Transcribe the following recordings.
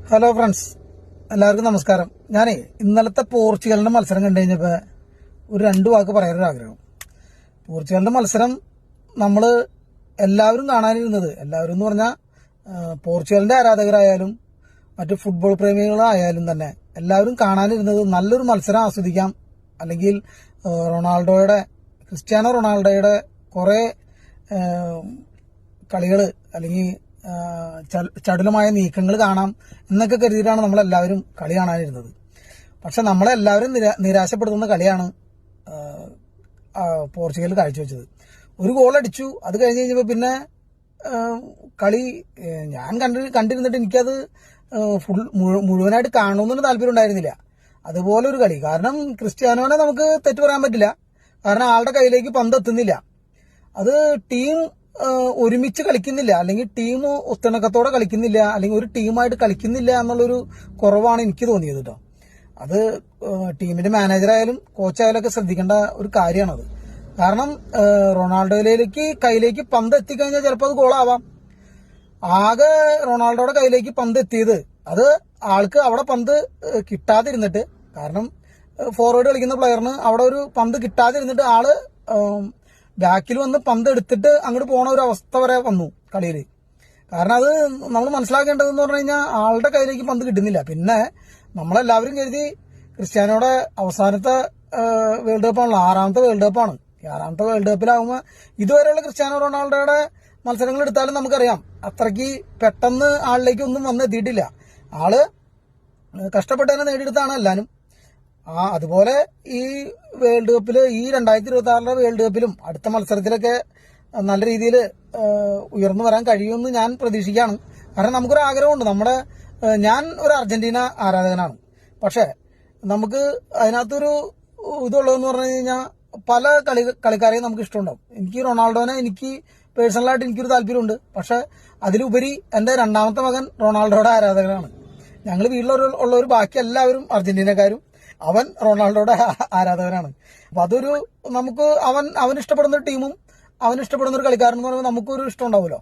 Hello friends, എല്ലാവർക്കും നമസ്കാരം. ഞാനേ ഇന്നലത്തെ പോർച്ചുഗലിന്റെ മത്സരം കണ്ടു കഴിഞ്ഞപ്പോൾ ഒരു 2 വാക്ക് പറയാനൊരാഗ്രഹം. പോർച്ചുഗലിന്റെ മത്സരം നമ്മൾ എല്ലാവരും കാണാനിരുന്നത്, എല്ലാവരും എന്ന് പറഞ്ഞാൽ പോർച്ചുഗലിന്റെ ആരാധകരായാലും മറ്റു ഫുട്ബോൾ പ്രേമികളായാലും തന്നെ എല്ലാവരും കാണാനിരുന്നത് നല്ലൊരു മത്സരം ആസ്വദിക്കാം, അല്ലെങ്കിൽ ക്രിസ്ത്യാനോ റൊണാൾഡോയുടെ കുറെ കളികൾ അല്ലെങ്കിൽ ചടുലമായ നീക്കങ്ങൾ കാണാം എന്നൊക്കെ കരുതിയിട്ടാണ് നമ്മളെല്ലാവരും കളി കാണാനിരുന്നത്. പക്ഷെ നമ്മളെല്ലാവരും നിരാശപ്പെടുത്തുന്ന കളിയാണ് പോർച്ചുഗൽ കാഴ്ചവെച്ചത്. ഒരു ഗോൾ അടിച്ചു, അത് കഴിഞ്ഞ് കഴിഞ്ഞപ്പോൾ പിന്നെ കളി ഞാൻ കണ്ടിരുന്നിട്ട് എനിക്കത് മുഴുവനായിട്ട് കാണണമെന്നൊന്നും താല്പര്യം ഉണ്ടായിരുന്നില്ല. അതുപോലെ ഒരു കളി, കാരണം ക്രിസ്ത്യാനോനെ നമുക്ക് തെറ്റു പറയാൻ പറ്റില്ല, കാരണം ആളുടെ കയ്യിലേക്ക് പന്ത് എത്തുന്നില്ല. അത് ടീം ഒരുമിച്ച് കളിക്കുന്നില്ല, അല്ലെങ്കിൽ ടീം ഒത്തിണക്കത്തോടെ കളിക്കുന്നില്ല, അല്ലെങ്കിൽ ഒരു ടീമായിട്ട് കളിക്കുന്നില്ല എന്നുള്ളൊരു കുറവാണ് എനിക്ക് തോന്നിയത് കേട്ടോ. അത് ടീമിന്റെ മാനേജറായാലും കോച്ചായാലും ഒക്കെ ശ്രദ്ധിക്കേണ്ട ഒരു കാര്യമാണത്. കാരണം കയ്യിലേക്ക് പന്ത് എത്തിക്കഴിഞ്ഞാൽ ചിലപ്പോൾ അത് ഗോളാവാം. ആകെ റൊണാൾഡോയുടെ കയ്യിലേക്ക് പന്ത് എത്തിയത് അത് ആൾക്ക് അവിടെ പന്ത് കിട്ടാതിരുന്നിട്ട്, കാരണം ഫോർവേഡ് കളിക്കുന്ന പ്ലെയറിന് അവിടെ ഒരു പന്ത് കിട്ടാതിരുന്നിട്ട് ആള് ബാക്കിൽ വന്ന് പന്ത് എടുത്തിട്ട് അങ്ങോട്ട് പോണ ഒരു അവസ്ഥ വരെ വന്നു കളിയിൽ. കാരണം അത് നമ്മൾ മനസ്സിലാക്കേണ്ടതെന്ന് പറഞ്ഞു കഴിഞ്ഞാൽ ആളുടെ കയ്യിലേക്ക് പന്ത് കിട്ടുന്നില്ല. പിന്നെ നമ്മളെല്ലാവരും കരുതി ക്രിസ്ത്യാനോയുടെ അവസാനത്തെ വേൾഡ് കപ്പാണല്ലോ, 6ാമത്തെ വേൾഡ് കപ്പാണ്. 6ാമത്തെ വേൾഡ് കപ്പിലാവുമ്പോൾ ഇതുവരെയുള്ള ക്രിസ്ത്യാനോ റൊണാൾഡോയുടെ മത്സരങ്ങൾ എടുത്താലും നമുക്കറിയാം അത്രയ്ക്ക് പെട്ടെന്ന് ആളിലേക്ക് ഒന്നും വന്ന് എത്തിയിട്ടില്ല. ആള് കഷ്ടപ്പെട്ട് തന്നെ നേടിയെടുത്താണ് എല്ലാവരും. അതുപോലെ ഈ വേൾഡ് കപ്പില്, ഈ 2026 വേൾഡ് കപ്പിലും അടുത്ത മത്സരത്തിലൊക്കെ നല്ല രീതിയിൽ ഉയർന്നു വരാൻ കഴിയുമെന്ന് ഞാൻ പ്രതീക്ഷിക്കുകയാണ്. കാരണം നമുക്കൊരു ആഗ്രഹമുണ്ട്. ഞാൻ ഒരു അർജന്റീന ആരാധകനാണ്. പക്ഷെ നമുക്ക് അതിനകത്തൊരു ഇതുള്ളതെന്ന് പറഞ്ഞു കഴിഞ്ഞാൽ പല കളിക്കാരെയും നമുക്ക് ഇഷ്ടമുണ്ടാവും. എനിക്ക് റൊണാൾഡോനെ പേഴ്സണലായിട്ട് എനിക്കൊരു താല്പര്യമുണ്ട്. പക്ഷെ അതിലുപരി എൻ്റെ 2ാമത്തെ മകൻ റൊണാൾഡോയുടെ ആരാധകനാണ്. ഞങ്ങൾ വീട്ടിലുള്ളവർ ബാക്കി എല്ലാവരും അർജന്റീനക്കാരും, അവൻ റൊണാൾഡോയുടെ ആരാധകനാണ്. അപ്പൊ അതൊരു നമുക്ക് അവൻ ഇഷ്ടപ്പെടുന്ന ഒരു ടീമും അവൻ ഇഷ്ടപ്പെടുന്ന ഒരു കളിക്കാരൻ എന്ന് പറയുമ്പോൾ നമുക്കൊരു ഇഷ്ടം ഉണ്ടാവുമല്ലോ.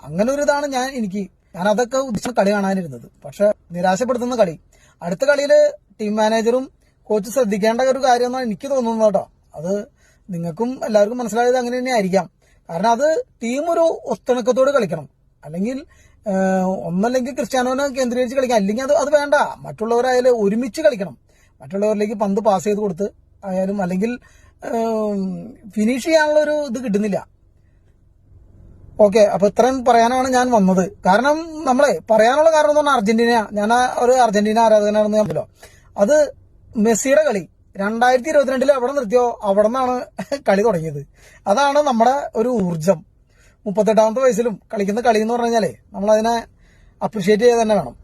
അങ്ങനെ ഒരു ഇതാണ് ഞാൻ അതൊക്കെ ഉദ്ദേശിച്ച കളി കാണാനിരുന്നത്. പക്ഷെ നിരാശപ്പെടുത്തുന്ന കളി. അടുത്ത കളിയില് ടീം മാനേജറും കോച്ച് ശ്രദ്ധിക്കേണ്ട ഒരു കാര്യം എന്നാണ് എനിക്ക് തോന്നുന്നത് കേട്ടോ. അത് നിങ്ങൾക്കും എല്ലാവർക്കും മനസ്സിലായത് അങ്ങനെ തന്നെ ആയിരിക്കാം. കാരണം അത് ടീം ഒരു ഒത്തിണക്കത്തോട് കളിക്കണം, അല്ലെങ്കിൽ ഒന്നല്ലെങ്കിൽ ക്രിസ്ത്യാനോനെ കേന്ദ്രീകരിച്ച് കളിക്കാം, അല്ലെങ്കിൽ അത് വേണ്ട. മറ്റുള്ളവരായാലും ഒരുമിച്ച് കളിക്കണം. മറ്റുള്ളവരിലേക്ക് പന്ത് പാസ് ചെയ്ത് കൊടുത്ത് ആയാലും, അല്ലെങ്കിൽ ഫിനിഷ് ചെയ്യാനുള്ള ഒരു ഇത് കിട്ടുന്നില്ല. ഓക്കെ, അപ്പൊ ഇത്രയും പറയാനാണ് ഞാൻ വന്നത്. കാരണം പറയാനുള്ള കാരണം എന്ന് പറഞ്ഞാൽ അർജന്റീന, ഞാൻ ഒരു അർജന്റീന ആരാധകനാണെന്ന് പറഞ്ഞല്ലോ. അത് മെസ്സിയുടെ കളി 2022 എവിടെ നിർത്തിയോ അവിടെ നിന്നാണ് കളി തുടങ്ങിയത്. അതാണ് നമ്മുടെ ഒരു ഊർജം. 38ാമത്തെ വയസ്സിലും കളിക്കുന്ന കളി എന്ന് പറഞ്ഞു കഴിഞ്ഞാലേ നമ്മളതിനെ അപ്രിഷിയേറ്റ് ചെയ്ത് തന്നെ വേണം.